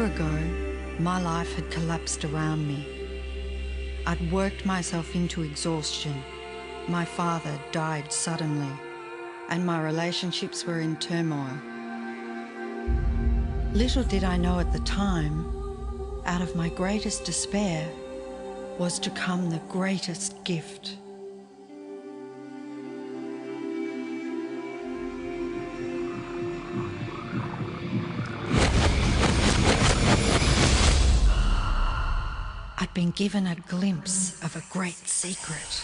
ago, my life had collapsed around me. I'd worked myself into exhaustion. My father died suddenly, and my relationships were in turmoil. Little did I know at the time, out of my greatest despair was to come the greatest gift. I'd been given a glimpse of a great secret.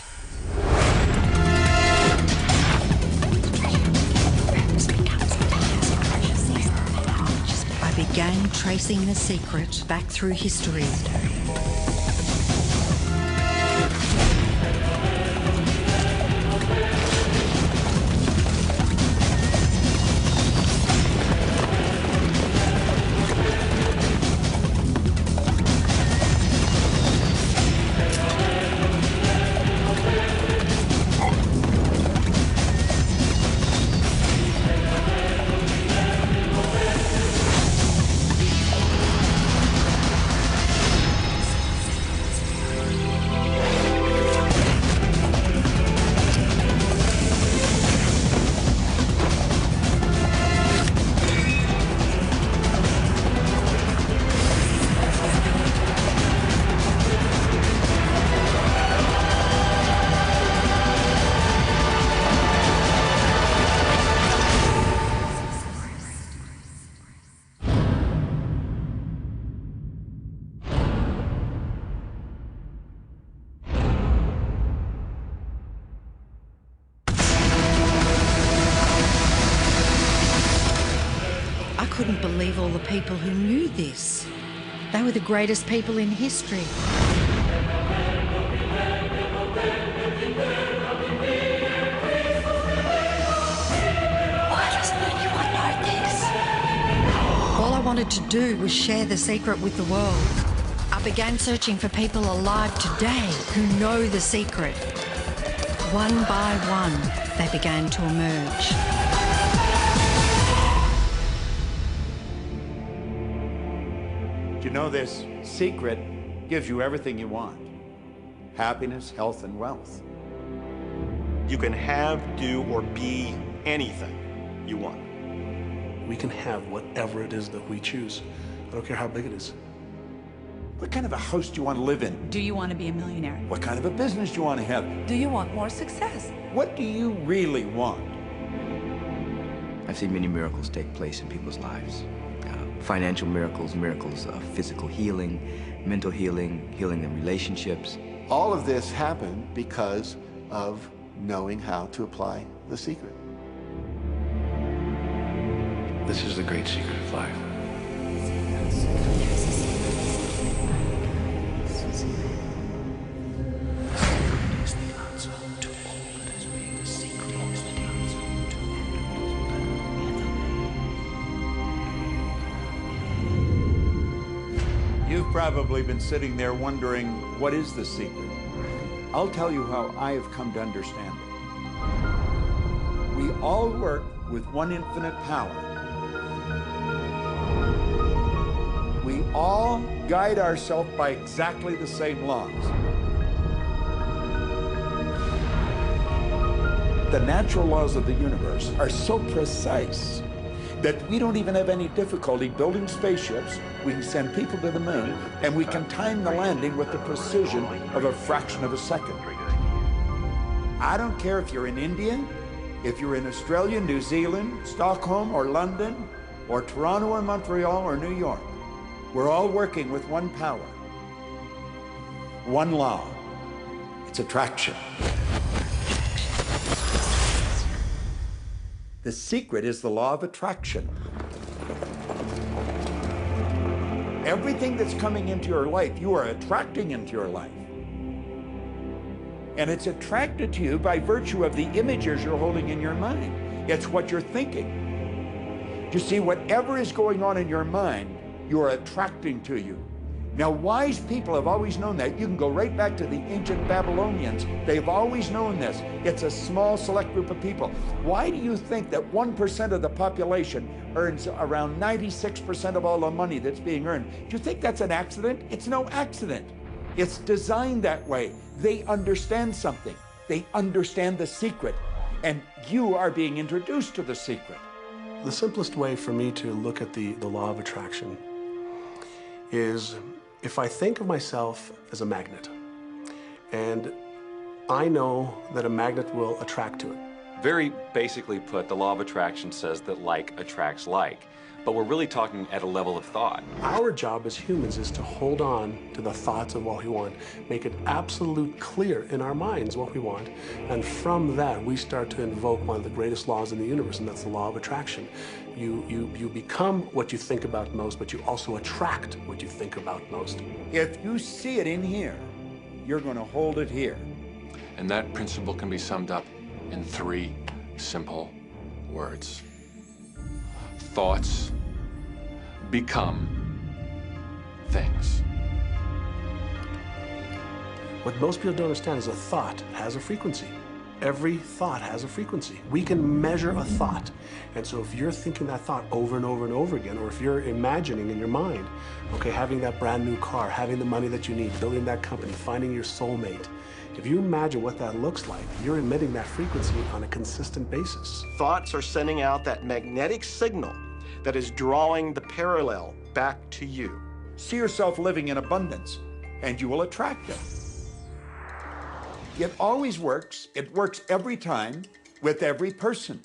I began tracing the secret back through history. I couldn't believe all the people who knew this. They were the greatest people in history. Why doesn't anyone know this? All I wanted to do was share the secret with the world. I began searching for people alive today who know the secret. One by one, they began to emerge. You know, this secret gives you everything you want. Happiness, health, and wealth. You can have, do, or be anything you want. We can have whatever it is that we choose. I don't care how big it is. What kind of a house do you want to live in? Do you want to be a millionaire? What kind of a business do you want to have? Do you want more success? What do you really want? I've seen many miracles take place in people's lives. Financial miracles, miracles of physical healing, mental healing, healing in relationships. All of this happened because of knowing how to apply the secret. This is the great secret of life. You've probably been sitting there wondering, what is the secret? I'll tell you how I have come to understand it. We all work with one infinite power. We all guide ourselves by exactly the same laws. The natural laws of the universe are so precise that we don't even have any difficulty building spaceships. We can send people to the moon, and we can time the landing with the precision of a fraction of a second. I don't care if you're in India, if you're in Australia, New Zealand, Stockholm, or London, or Toronto, or Montreal, or New York. We're all working with one power, one law. It's attraction. The secret is the law of attraction. Everything that's coming into your life, you are attracting into your life. And it's attracted to you by virtue of the images you're holding in your mind. It's what you're thinking. You see, whatever is going on in your mind, you are attracting to you. Now, wise people have always known that. You can go right back to the ancient Babylonians. They've always known this. It's a small, select group of people. Why do you think that 1% of the population earns around 96% of all the money that's being earned? Do you think that's an accident? It's no accident. It's designed that way. They understand something. They understand the secret. And you are being introduced to the secret. The simplest way for me to look at the law of attraction is if I think of myself as a magnet, and I know that a magnet will attract to it. Very basically put, the law of attraction says that like attracts like, but we're really talking at a level of thought. Our job as humans is to hold on to the thoughts of what we want, make it absolute clear in our minds what we want, and from that we start to invoke one of the greatest laws in the universe, and that's the law of attraction. You become what you think about most, but you also attract what you think about most. If you see it in here, you're going to hold it here. And that principle can be summed up in 3 simple words. Thoughts become things. What most people don't understand is a thought has a frequency. Every thought has a frequency. We can measure a thought. And so if you're thinking that thought over and over and over again, or if you're imagining in your mind, okay, having that brand new car, having the money that you need, building that company, finding your soulmate, if you imagine what that looks like, you're emitting that frequency on a consistent basis. Thoughts are sending out that magnetic signal that is drawing the parallel back to you. See yourself living in abundance, and you will attract it. It always works. It works every time with every person.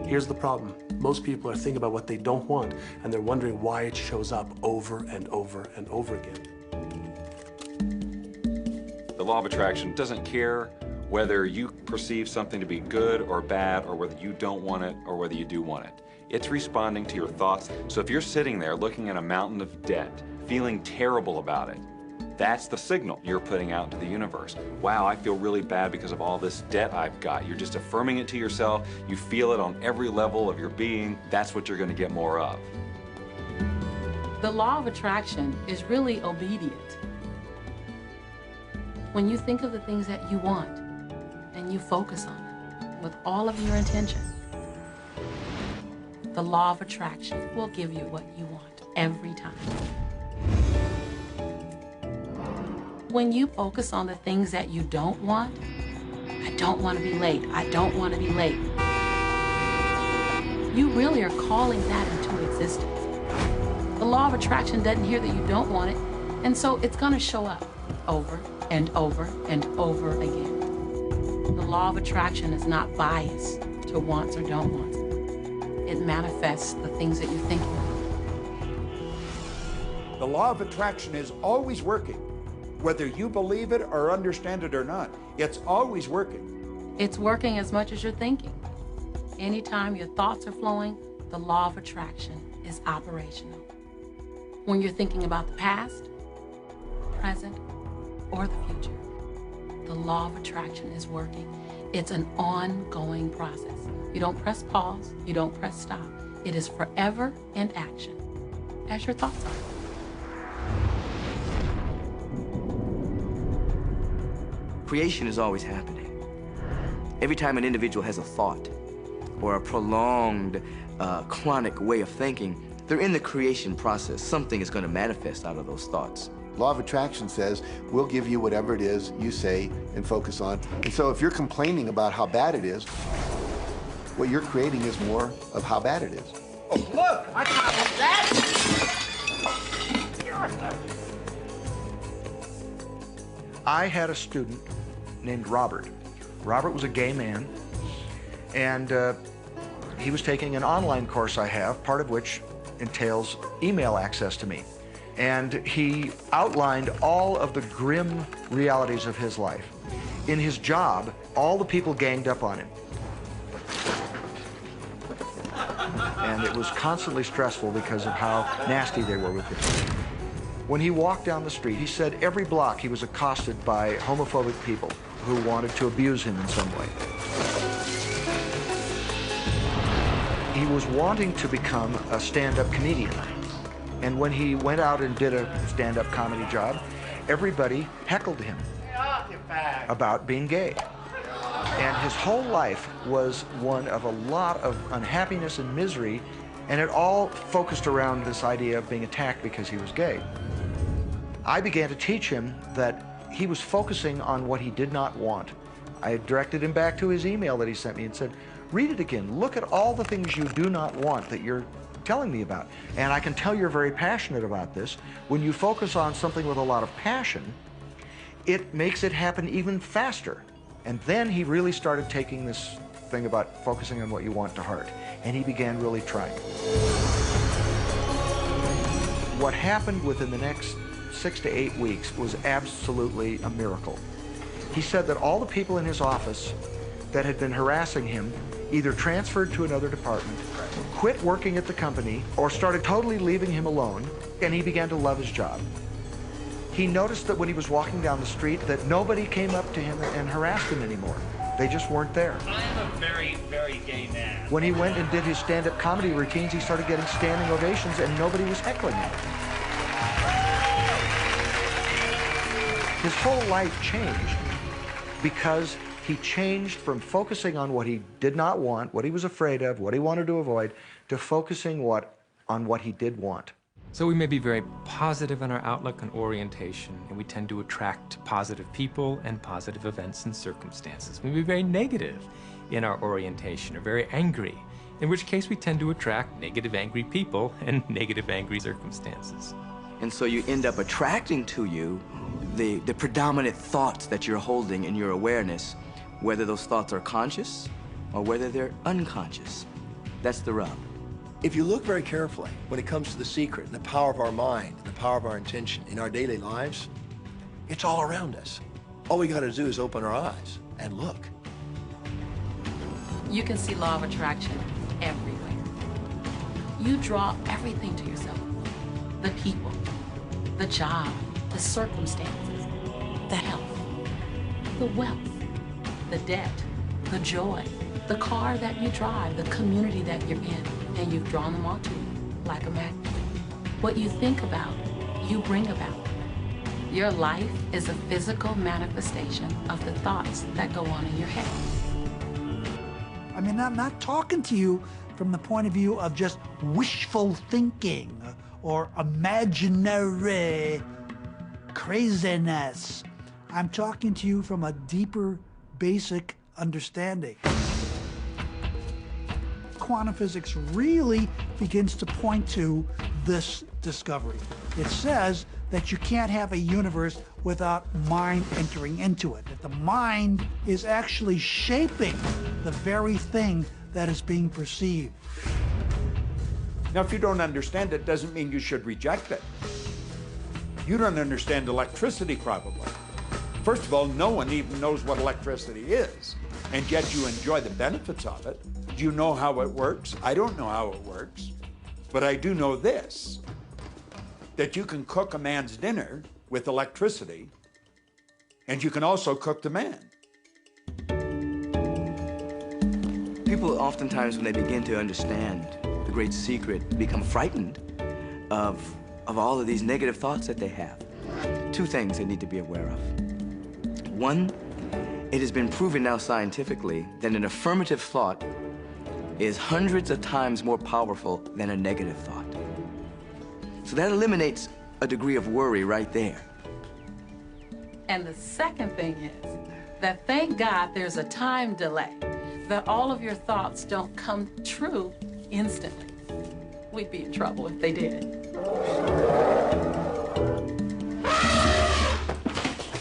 Here's the problem. Most people are thinking about what they don't want, and they're wondering why it shows up over and over and over again. The law of attraction doesn't care whether you perceive something to be good or bad, or whether you don't want it or whether you do want it. It's responding to your thoughts. So if you're sitting there looking at a mountain of debt, feeling terrible about it, that's the signal you're putting out into the universe. Wow, I feel really bad because of all this debt I've got. You're just affirming it to yourself. You feel it on every level of your being. That's what you're going to get more of. The law of attraction is really obedient. When you think of the things that you want and you focus on them with all of your intention, the law of attraction will give you what you want every time. When you focus on the things that you don't want, I don't want to be late, I don't want to be late, you really are calling that into existence. The law of attraction doesn't hear that you don't want it, and so it's going to show up over and over and over again. The law of attraction is not biased to wants or don't wants. It manifests the things that you're thinking of. The law of attraction is always working. Whether you believe it or understand it or not, it's always working. It's working as much as you're thinking. Anytime your thoughts are flowing, the law of attraction is operational. When you're thinking about the past, present, or the future, the law of attraction is working. It's an ongoing process. You don't press pause, you don't press stop. It is forever in action, as your thoughts are. Creation is always happening. Every time an individual has a thought or a prolonged, chronic way of thinking, they're in the creation process. Something is going to manifest out of those thoughts. Law of attraction says, we'll give you whatever it is you say and focus on. And so if you're complaining about how bad it is, what you're creating is more of how bad it is. Oh, look, I got that. I had a student named Robert. Robert was a gay man, and he was taking an online course I have, part of which entails email access to me. And he outlined all of the grim realities of his life. In his job, all the people ganged up on him. And it was constantly stressful because of how nasty they were with him. When he walked down the street, he said every block he was accosted by homophobic people who wanted to abuse him in some way. He was wanting to become a stand-up comedian, And when he went out and did a stand-up comedy job, everybody heckled him about being gay. And his whole life was one of a lot of unhappiness and misery, and it all focused around this idea of being attacked because he was gay. I began to teach him that he was focusing on what he did not want. I directed him back to his email that he sent me and said, read it again. Look at all the things you do not want that you're telling me about. And I can tell you're very passionate about this. When you focus on something with a lot of passion, it makes it happen even faster. And then he really started taking this thing about focusing on what you want to heart. And he began really trying. What happened within the next 6 to 8 weeks was absolutely a miracle. He said that all the people in his office that had been harassing him either transferred to another department, quit working at the company, or started totally leaving him alone, and he began to love his job. He noticed that when he was walking down the street that nobody came up to him and harassed him anymore. They just weren't there. I am a very, very gay man. When he went and did his stand-up comedy routines, he started getting standing ovations and nobody was heckling him. His whole life changed because he changed from focusing on what he did not want, what he was afraid of, what he wanted to avoid, to focusing on what he did want. So we may be very positive in our outlook and orientation, and we tend to attract positive people and positive events and circumstances. We may be very negative in our orientation or very angry, in which case we tend to attract negative, angry people and negative, angry circumstances. And so you end up attracting to you the predominant thoughts that you're holding in your awareness, whether those thoughts are conscious or whether they're unconscious. That's the rub. If you look very carefully, when it comes to the secret and the power of our mind, and the power of our intention in our daily lives, it's all around us. All we got to do is open our eyes and look. You can see law of attraction everywhere. You draw everything to yourself. The people, the job, the circumstances, the health, the wealth, the debt, the joy, the car that you drive, the community that you're in, and you've drawn them onto you like a magnet. What you think about, you bring about. Your life is a physical manifestation of the thoughts that go on in your head. I mean, I'm not talking to you from the point of view of just wishful thinking or imaginary craziness. I'm talking to you from a deeper, basic understanding. Quantum physics really begins to point to this discovery. It says that you can't have a universe without mind entering into it, that the mind is actually shaping the very thing that is being perceived. Now, if you don't understand it, doesn't mean you should reject it. You don't understand electricity, probably. First of all, no one even knows what electricity is, and yet you enjoy the benefits of it. Do you know how it works? I don't know how it works, but I do know this, that you can cook a man's dinner with electricity, and you can also cook the man. People oftentimes, when they begin to understand the great secret, become frightened of all of these negative thoughts that they have. Two things they need to be aware of. One, it has been proven now scientifically that an affirmative thought is hundreds of times more powerful than a negative thought. So that eliminates a degree of worry right there. And the second thing is that thank God there's a time delay, that all of your thoughts don't come true instantly. We'd be in trouble if they did.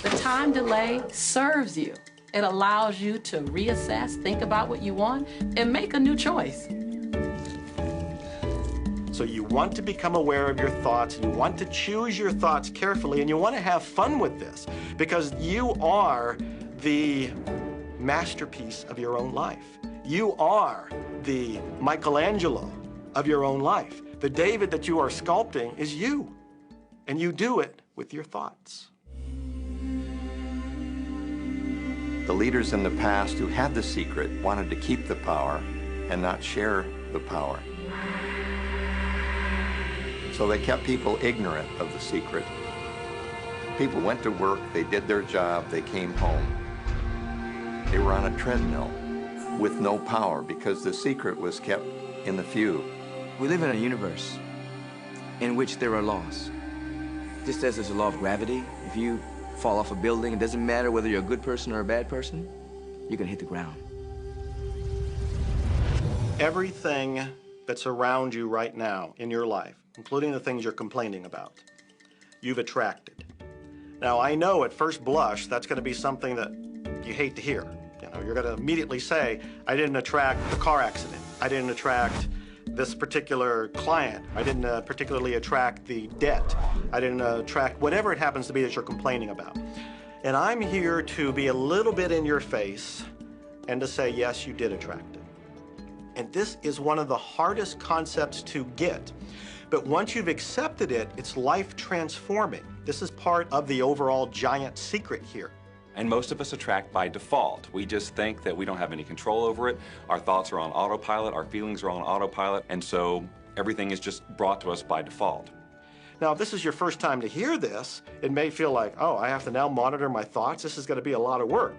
The time delay serves you. It allows you to reassess, think about what you want, and make a new choice. So you want to become aware of your thoughts, you want to choose your thoughts carefully, and you want to have fun with this, because you are the masterpiece of your own life. You are the Michelangelo of your own life. The David that you are sculpting is you, and you do it with your thoughts. The leaders in the past who had the secret wanted to keep the power and not share the power. So they kept people ignorant of the secret. People went to work, they did their job, they came home. They were on a treadmill with no power because the secret was kept in the few. We live in a universe in which there are laws. Just as there's a law of gravity, if you fall off a building, it doesn't matter whether you're a good person or a bad person, you're gonna hit the ground. Everything that's around you right now in your life, including the things you're complaining about, you've attracted. Now, I know at first blush, that's gonna be something that you hate to hear. You know, you're gonna immediately say, I didn't attract the car accident. I didn't attract this particular client. I didn't particularly attract the debt. I didn't attract whatever it happens to be that you're complaining about. And I'm here to be a little bit in your face and to say, yes, you did attract it. And this is one of the hardest concepts to get. But once you've accepted it, it's life transforming. This is part of the overall giant secret here. And most of us attract by default. We just think that we don't have any control over it. Our thoughts are on autopilot, our feelings are on autopilot, and so everything is just brought to us by default. Now, if this is your first time to hear this, it may feel like, oh, I have to now monitor my thoughts. This is going to be a lot of work.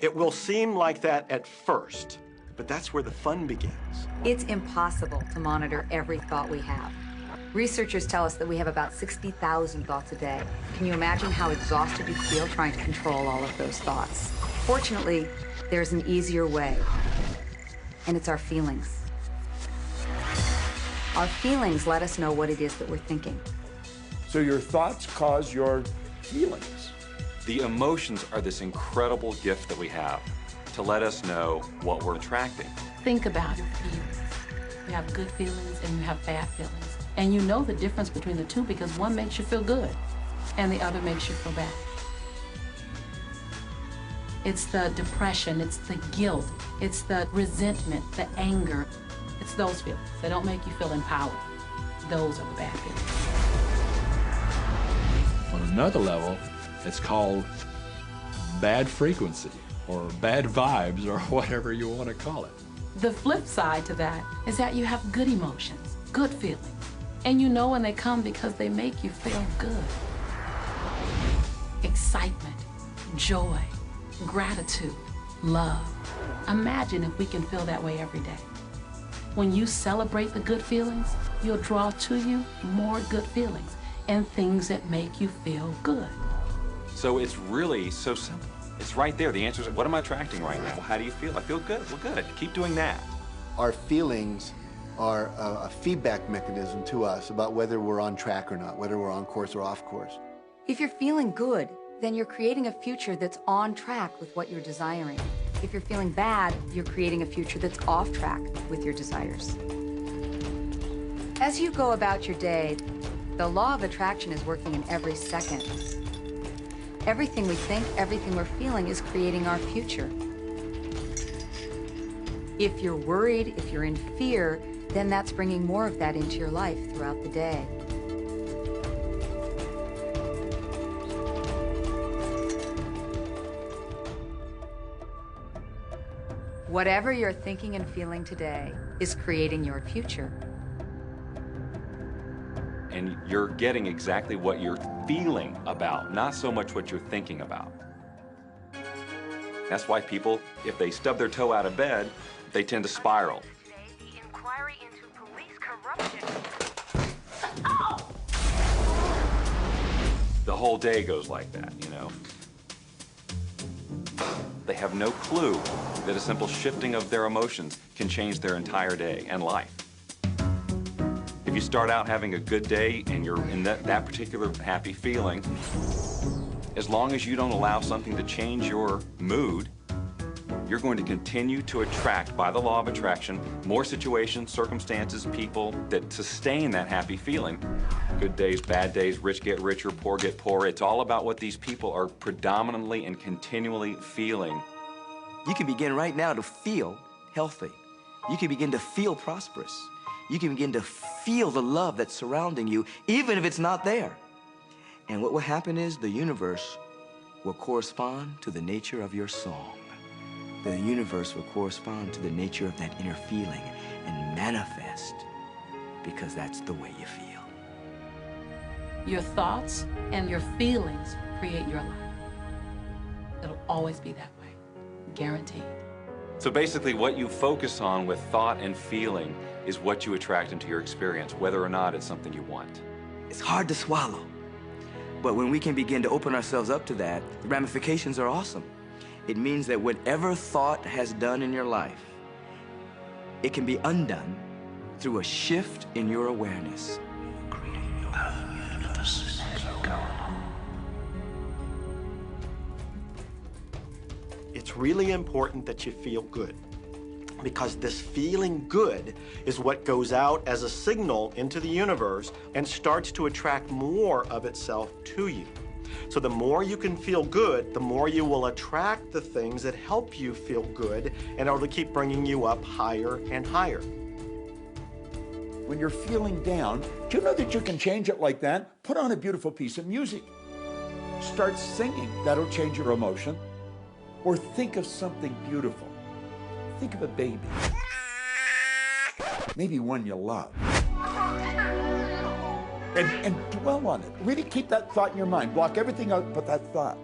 It will seem like that at first, but that's where the fun begins. It's impossible to monitor every thought we have. Researchers tell us that we have about 60,000 thoughts a day. Can you imagine how exhausted you feel trying to control all of those thoughts? Fortunately, there's an easier way, and it's our feelings. Our feelings let us know what it is that we're thinking. So your thoughts cause your feelings. The emotions are this incredible gift that we have to let us know what we're attracting. Think about your feelings. You have good feelings and you have bad feelings. And you know the difference between the two because one makes you feel good and the other makes you feel bad. It's the depression, it's the guilt, it's the resentment, the anger. It's those feelings that don't make you feel empowered. Those are the bad feelings. On another level, it's called bad frequency or bad vibes or whatever you want to call it. The flip side to that is that you have good emotions, good feelings. And you know when they come because they make you feel good. Excitement, joy, gratitude, love. Imagine if we can feel that way every day. When you celebrate the good feelings, you'll draw to you more good feelings and things that make you feel good. So it's really so simple. It's right there. The answer is, what am I attracting right now? How do you feel? I feel good. Well, good. Keep doing that. Our feelings are a feedback mechanism to us about whether we're on track or not, whether we're on course or off course. If you're feeling good, then you're creating a future that's on track with what you're desiring. If you're feeling bad, you're creating a future that's off track with your desires. As you go about your day, the law of attraction is working in every second. Everything we think, everything we're feeling is creating our future. If you're worried, if you're in fear, then that's bringing more of that into your life throughout the day. Whatever you're thinking and feeling today is creating your future. And you're getting exactly what you're feeling about, not so much what you're thinking about. That's why people, if they stub their toe out of bed, they tend to spiral. The whole day goes like that, you know. They have no clue that a simple shifting of their emotions can change their entire day and life. If you start out having a good day and you're in that particular happy feeling, as long as you don't allow something to change your mood, you're going to continue to attract, by the law of attraction, more situations, circumstances, people that sustain that happy feeling. Good days, bad days, rich get richer, poor get poorer. It's all about what these people are predominantly and continually feeling. You can begin right now to feel healthy. You can begin to feel prosperous. You can begin to feel the love that's surrounding you, even if it's not there. And what will happen is the universe will correspond to the nature of your song. The universe will correspond to the nature of that inner feeling and manifest because that's the way you feel. Your thoughts and your feelings create your life. It'll always be that way, guaranteed. So basically what you focus on with thought and feeling is what you attract into your experience, whether or not it's something you want. It's hard to swallow, but when we can begin to open ourselves up to that, the ramifications are awesome. It means that whatever thought has done in your life, it can be undone through a shift in your awareness. It's really important that you feel good, because this feeling good is what goes out as a signal into the universe and starts to attract more of itself to you. So the more you can feel good, the more you will attract the things that help you feel good and it'll keep bringing you up higher and higher. When you're feeling down, do you know that you can change it like that? Put on a beautiful piece of music. Start singing. That'll change your emotion. Or think of something beautiful. Think of a baby. Maybe one you love. And dwell on it. Really keep that thought in your mind. Block everything out but that thought.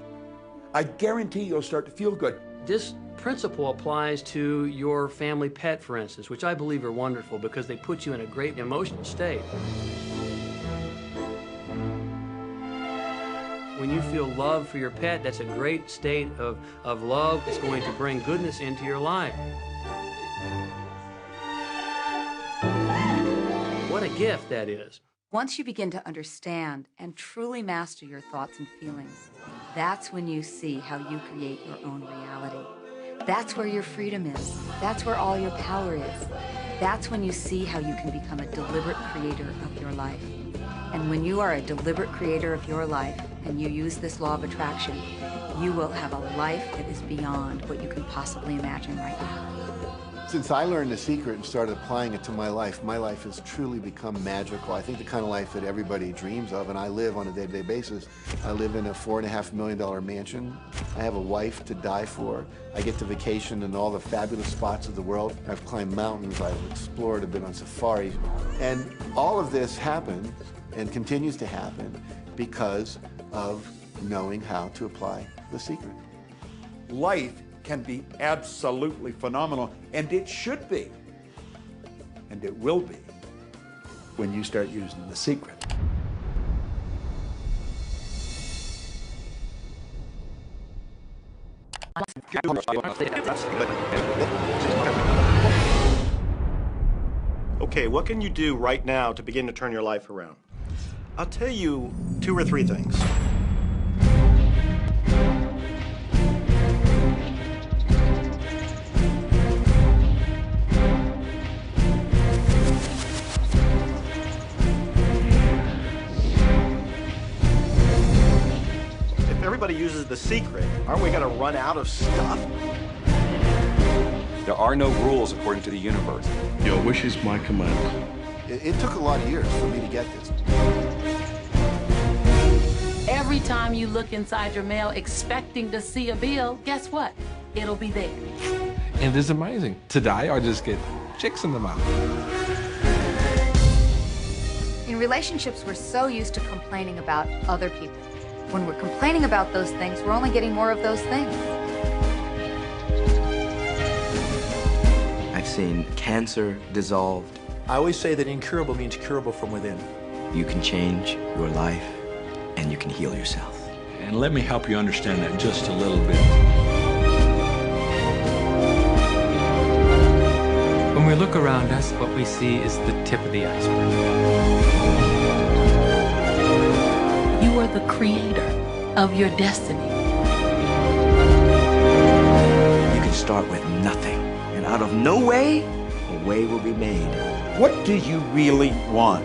I guarantee you'll start to feel good. This principle applies to your family pet, for instance, which I believe are wonderful because they put you in a great emotional state. When you feel love for your pet, that's a great state of love. It's going to bring goodness into your life. What a gift that is. Once you begin to understand and truly master your thoughts and feelings, that's when you see how you create your own reality. That's where your freedom is. That's where all your power is. That's when you see how you can become a deliberate creator of your life. And when you are a deliberate creator of your life and you use this law of attraction, you will have a life that is beyond what you can possibly imagine right now. Since I learned the secret and started applying it to my life has truly become magical. I think the kind of life that everybody dreams of, and I live on a day-to-day basis. I live in a $4.5 million mansion. I have a wife to die for. I get to vacation in all the fabulous spots of the world. I've climbed mountains, I've explored, I've been on safari. And all of this happened and continues to happen because of knowing how to apply the secret. Life can be absolutely phenomenal, and it should be, and it will be, when you start using the secret. Okay, what can you do right now to begin to turn your life around? I'll tell you 2 or 3 things. If everybody uses the secret, aren't we going to run out of stuff? There are no rules according to the universe. Your wish is my command. It took a lot of years for me to get this. Every time you look inside your mail expecting to see a bill, guess what? It'll be there. And it's amazing. Today, I just get checks in the mail. In relationships, we're so used to complaining about other people. When we're complaining about those things, we're only getting more of those things. I've seen cancer dissolved. I always say that incurable means curable from within. You can change your life, and you can heal yourself. And let me help you understand that just a little bit. When we look around us, what we see is the tip of the iceberg. You are the creator of your destiny. You can start with nothing, and out of no way, a way will be made. What do you really want?